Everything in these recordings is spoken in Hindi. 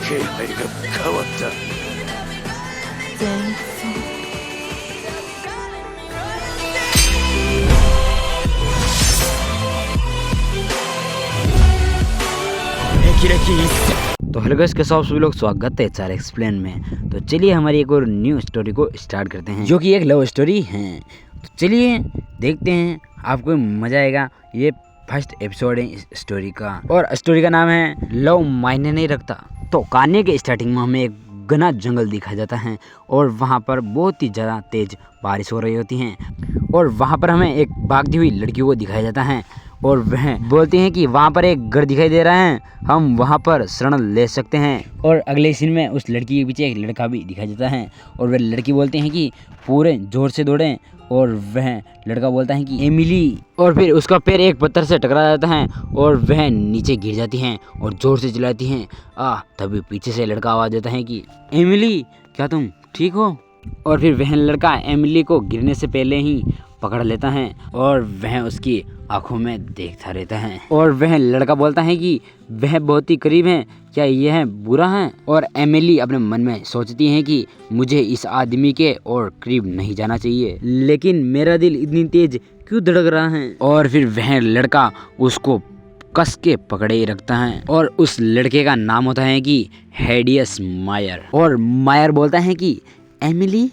気配が変わった。全然。तो हेलो गाइस, कैसे आप सभी लोग, स्वागत है चार एक्सप्लेन में। तो चलिए हमारी एक और न्यू स्टोरी को स्टार्ट करते हैं, जो कि एक लव स्टोरी है। तो चलिए देखते हैं, आपको मज़ा आएगा। ये फर्स्ट एपिसोड है इस स्टोरी का, और स्टोरी का नाम है लव मायने नहीं रखता। तो कहानी के स्टार्टिंग में हमें एक घना जंगल दिखाया जाता है, और वहाँ पर बहुत ही ज़्यादा तेज बारिश हो रही होती है, और वहाँ पर हमें एक भागती हुई लड़की को दिखाया जाता है, और वह बोलती हैं कि वहाँ पर एक घर दिखाई दे रहा है, हम वहाँ पर शरण ले सकते हैं। और अगले सीन में उस लड़की के पीछे एक लड़का भी दिखाई देता है, और वह लड़की बोलती हैं कि पूरे जोर से दौड़ें, और वह लड़का बोलता है कि एमिली, और फिर उसका पैर एक पत्थर से टकरा जाता है और वह नीचे गिर जाती हैं और ज़ोर से चिल्लाती हैं। तभी पीछे से लड़का आवाज़ देता है कि एमिली, क्या तुम ठीक हो? और फिर वह लड़का एमिली को गिरने से पहले ही पकड़ लेता है, और वह उसकी आंखों में देखता रहता है, और वह लड़का बोलता है कि वह बहुत ही करीब है, क्या यह बुरा है? और एमिली अपने मन में सोचती है कि मुझे इस आदमी के और करीब नहीं जाना चाहिए, लेकिन मेरा दिल इतनी तेज क्यों धड़क रहा है? और फिर वह लड़का उसको कस के पकड़े ही रखता है, और उस लड़के का नाम होता है कि हेडियस मायर। और मायर बोलता है कि एमिली,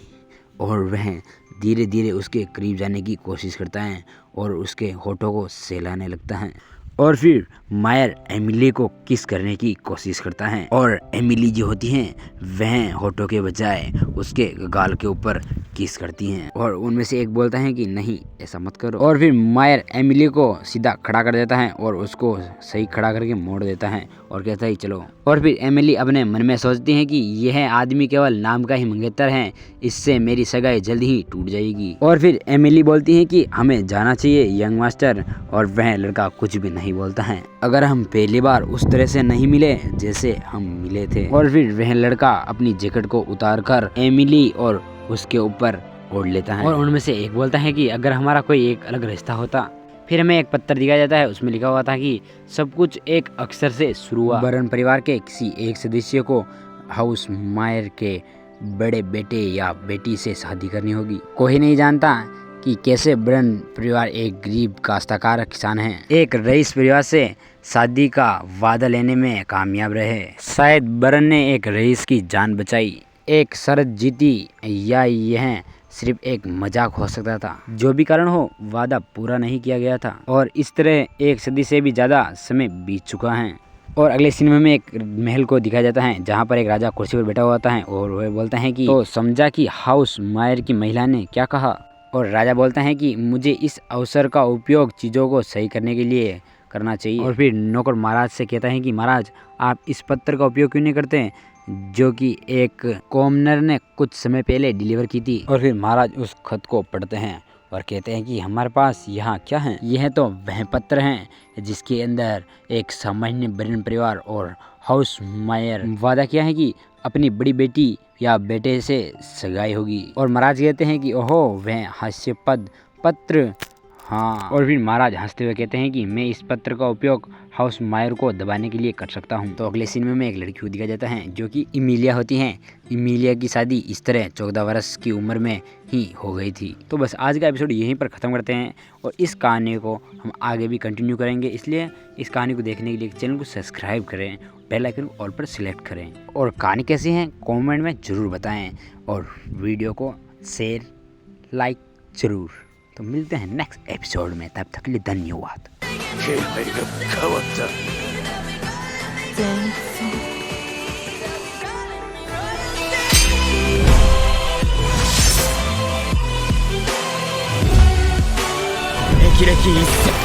और वह धीरे धीरे उसके करीब जाने की कोशिश करता है और उसके होठों को सहलाने लगता है, और फिर मायर एमिली को किस करने की कोशिश करता है, और एमिली जो होती हैं वह होठों के बजाय उसके गाल के ऊपर किस करती हैं, और उनमें से एक बोलता है कि नहीं, ऐसा मत करो। और फिर मायर एमिली को सीधा खड़ा कर देता है और उसको सही खड़ा करके मोड़ देता है और कहता है चलो। और फिर एमिली अपने मन में सोचती है कि यह आदमी केवल नाम का ही मंगेतर है, इससे मेरी सगाई जल्द ही टूट जाएगी। और फिर एमिली बोलती है कि हमें जाना चाहिए यंग मास्टर, और वह लड़का कुछ भी नहीं बोलता है, अगर हम पहली बार उस तरह से नहीं मिले जैसे हम मिले थे। और फिर वह लड़का अपनी जैकेट को उतार कर एमिली और उसके ऊपर ओढ़ लेता है, और उनमें से एक बोलता है कि अगर हमारा कोई एक अलग रिश्ता होता। फिर हमें एक पत्र दिखाया जाता है, उसमें लिखा हुआ था कि सब कुछ एक अक्षर से शुरू हुआ। बरन परिवार के किसी एक सदस्य को हाउस मायर के बड़े बेटे या बेटी से शादी करनी होगी। कोई नहीं जानता कि कैसे बरन परिवार एक गरीब काश्तकार किसान है, एक रईस परिवार से शादी का वादा लेने में कामयाब रहे। शायद बरन ने एक रईस की जान बचाई, एक शर्त जीती, या यह सिर्फ एक मजाक हो सकता था। जो भी कारण हो, वादा पूरा नहीं किया गया था, और इस तरह एक सदी से भी ज़्यादा समय बीत चुका है। और अगले सिनेमा में एक महल को दिखाया जाता है, जहाँ पर एक राजा कुर्सी पर बैठा हुआ होता है, और वह बोलता है कि तो समझा कि हाउस मायर की महिला ने क्या कहा? और राजा बोलता है कि मुझे इस अवसर का उपयोग चीज़ों को सही करने के लिए करना चाहिए। और फिर नौकर महाराज से कहता है कि महाराज, आप इस पत्र का उपयोग क्यों नहीं करते, जो कि एक कॉमनर ने कुछ समय पहले डिलीवर की थी। और फिर महाराज उस खत को पढ़ते हैं और कहते हैं कि हमारे पास यहाँ क्या है? यह तो वह पत्र हैं जिसके अंदर एक सामान्य बरन परिवार और हाउस मायर वादा किया है कि अपनी बड़ी बेटी या बेटे से सगाई होगी। और महाराज कहते हैं कि ओहो, वह हास्यास्पद पत्र, हाँ। और फिर महाराज हंसते हुए कहते हैं कि मैं इस पत्र का उपयोग हाउस मायर को दबाने के लिए कर सकता हूँ। तो अगले सीन में एक लड़की को दिखाया जाता है, जो कि इमिलिया होती हैं। इमिलिया की शादी इस तरह 14 वर्ष की उम्र में ही हो गई थी। तो बस आज का एपिसोड यहीं पर ख़त्म करते हैं, और इस कहानी को हम आगे भी कंटिन्यू करेंगे। इसलिए इस कहानी को देखने के लिए चैनल को सब्सक्राइब करें, बेल आइकन को ऑल पर सिलेक्ट करें, और कहानी कैसी है कमेंट में ज़रूर बताएं, और वीडियो को शेयर लाइक ज़रूर। तो मिलते हैं नेक्स्ट एपिसोड में, तब तक के लिए धन्यवाद। 気配が変わった。全然。歴々